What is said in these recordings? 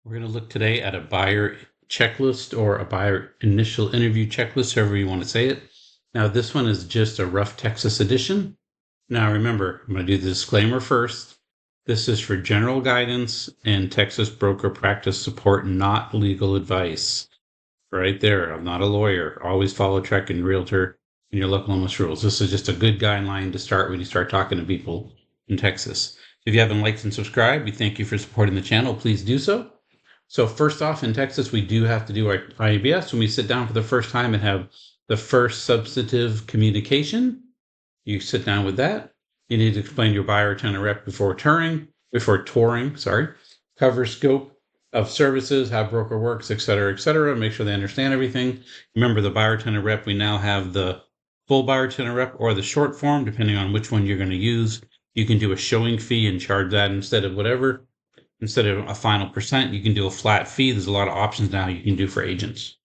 We're going to look today at a buyer checklist or a buyer initial interview checklist, however you want to say it. Now, this one is just a rough Texas edition. Now, remember, I'm going to do the disclaimer first. This is for general guidance and Texas broker practice support, not legal advice. Right there. I'm not a lawyer. Always follow Trek and Realtor and your local MLS rules. This is just a good guideline to start when you start talking to people in Texas. If you haven't liked and subscribed, we thank you for supporting the channel. Please do so. So first off, in Texas, we do have to do our IABS when we sit down for the first time and have the first substantive communication. You sit down with that. You need to explain your buyer or tenant rep before touring, cover scope of services, how broker works, et cetera, make sure they understand everything. Remember the buyer tenant rep, we now have the full buyer tenant rep or the short form, depending on which one you're going to use. You can do a showing fee and charge that instead of a final percent, you can do a flat fee. There's a lot of options now you can do for agents.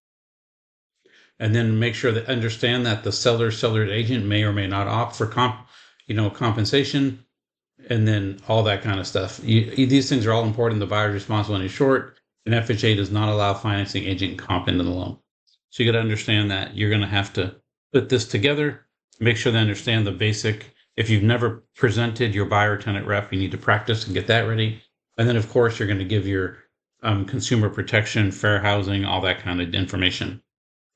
And then make sure that understand that the seller's agent may or may not opt for compensation, and then all that kind of stuff. These things are all important. The buyer's responsible and short, and FHA does not allow financing agent comp into the loan. So you got to understand that you're going to have to put this together, make sure they understand the basic. If you've never presented your buyer tenant rep, you need to practice and get that ready. And then, of course, you're going to give your consumer protection, fair housing, all that kind of information.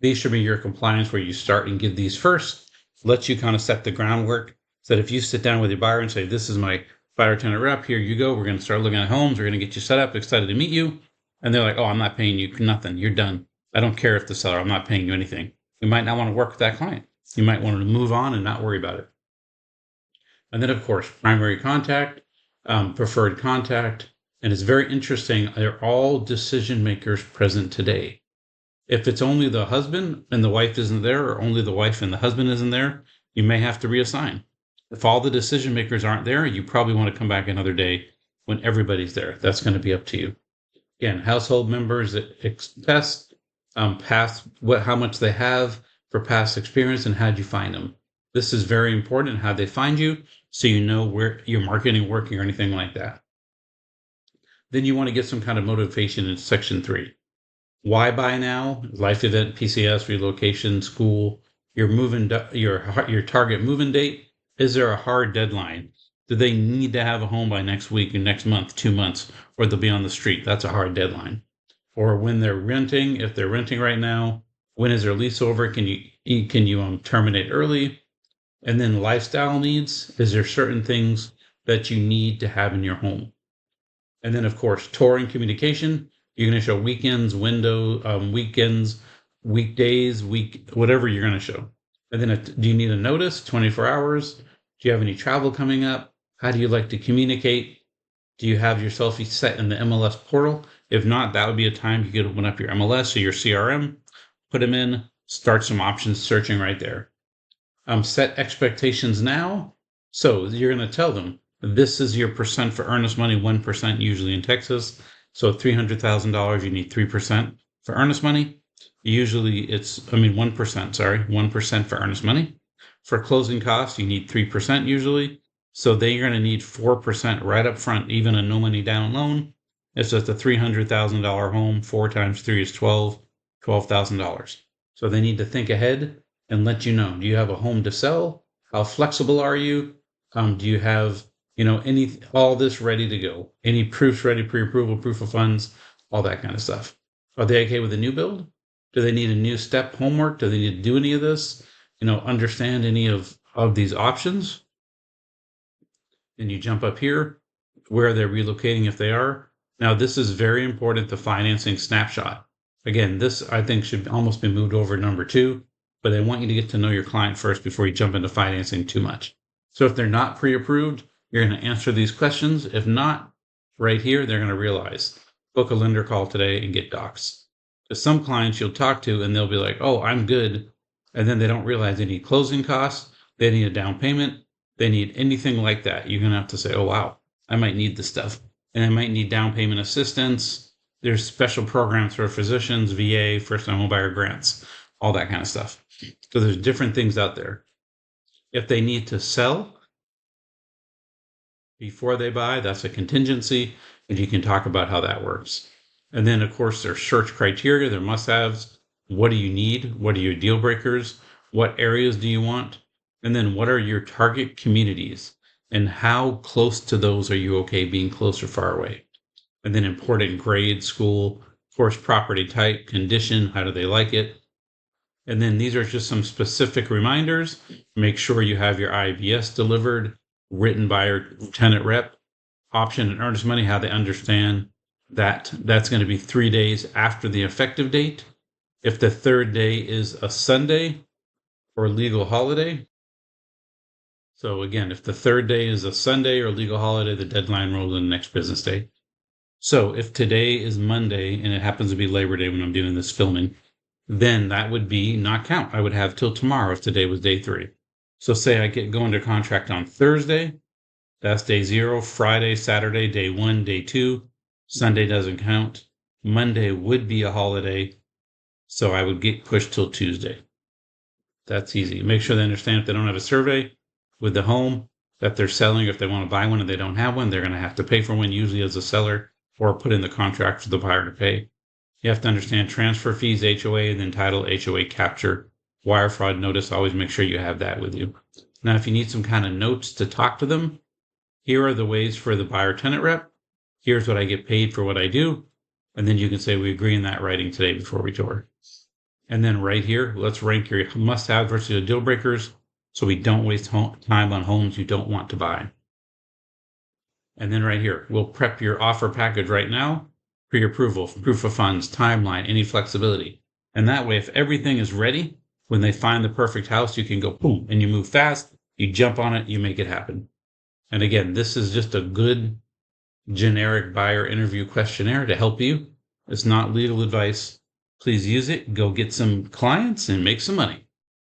These should be your compliance where you start and give these first. Lets you kind of set the groundwork so that if you sit down with your buyer and say, this is my buyer tenant rep, here you go. We're going to start looking at homes. We're going to get you set up, excited to meet you. And they're like, oh, I'm not paying you nothing. You're done. I don't care if the seller, I'm not paying you anything. You might not want to work with that client. You might want to move on and not worry about it. And then, of course, primary contact, preferred contact. And it's very interesting. They're all decision makers present today. If it's only the husband and the wife isn't there, or only the wife and the husband isn't there, you may have to reassign. If all the decision makers aren't there, you probably want to come back another day when everybody's there. That's going to be up to you. Again, household members test, how much they have for past experience and how'd you find them. This is very important, how they find you, so you know where your marketing working or anything like that. Then you want to get some kind of motivation in section 3. Why buy now? Life event, PCS, relocation, school, your target move-in date. Is there a hard deadline? Do they need to have a home by next week or next month, 2 months, or they'll be on the street? That's a hard deadline. Or when they're renting, if they're renting right now, when is their lease over? Can you terminate early? And then lifestyle needs. Is there certain things that you need to have in your home? And then, of course, touring communication. You're going to show weekends, weekends, weekdays, whatever you're going to show. And then do you need a notice, 24 hours? Do you have any travel coming up? How do you like to communicate? Do you have your selfie set in the MLS portal? If not, that would be a time you could open up your MLS or your CRM, put them in, start some options searching right there. Set expectations now. So you're going to tell them, this is your percent for earnest money, 1% usually in Texas. So $300,000, you need 3% for earnest money. Usually 1% for earnest money. For closing costs, you need 3% usually. So then you're going to need 4% right up front, even a no money down loan. It's just a $300,000 home. 4 times 3 is $12,000. So they need to think ahead and let you know, do you have a home to sell? How flexible are you? Do you have all this ready to go? Any proofs ready, pre-approval, proof of funds, all that kind of stuff. Are they okay with a new build? Do they need a new step homework? Do they need to do any of this? Understand any of these options? And you jump up here, where they're relocating if they are. Now, this is very important, the financing snapshot. Again, this I think should almost be moved over to number 2, but I want you to get to know your client first before you jump into financing too much. So if they're not pre-approved, you're going to answer these questions. If not, right here, they're going to realize, book a lender call today and get docs. Because some clients you'll talk to and they'll be like, oh, I'm good. And then they don't realize they need closing costs. They need a down payment. They need anything like that. You're going to have to say, oh, wow, I might need this stuff. And I might need down payment assistance. There's special programs for physicians, VA, first-time homebuyer grants, all that kind of stuff. So there's different things out there. If they need to sell before they buy, that's a contingency, and you can talk about how that works. And then, of course, their search criteria, their must-haves. What do you need? What are your deal breakers? What areas do you want? And then what are your target communities? And how close to those are you okay being close or far away? And then important grade, school, of course, property type, condition, how do they like it? And then these are just some specific reminders. Make sure you have your IBS delivered, written by your tenant rep, option and earnest money, how they understand that that's going to be 3 days after the effective date. If the third day is a Sunday or legal holiday. So again, if the third day is a Sunday or legal holiday, the deadline rolls in the next business day. So if today is Monday and it happens to be Labor Day when I'm doing this filming, then that would be not count. I would have till tomorrow if today was day 3. So say I get going to contract on Thursday, that's day 0, Friday, Saturday, day 1, day 2, Sunday doesn't count. Monday would be a holiday, so I would get pushed till Tuesday. That's easy. Make sure they understand if they don't have a survey with the home that they're selling, if they want to buy one and they don't have one, they're going to have to pay for one, usually as a seller, or put in the contract for the buyer to pay. You have to understand transfer fees, HOA, and then title, HOA capture, wire fraud notice. Always make sure you have that with you. Now, if you need some kind of notes to talk to them, here are the ways for the buyer tenant rep. Here's what I get paid for what I do. And then you can say, we agree in that writing today before we tour. And then right here, let's rank your must-have versus your deal breakers so we don't waste time on homes you don't want to buy. And then right here, we'll prep your offer package right now, pre-approval, proof of funds, timeline, any flexibility. And that way, if everything is ready, when they find the perfect house, you can go boom, and you move fast, you jump on it, you make it happen. And again, this is just a good generic buyer interview questionnaire to help you. It's not legal advice. Please use it, go get some clients and make some money.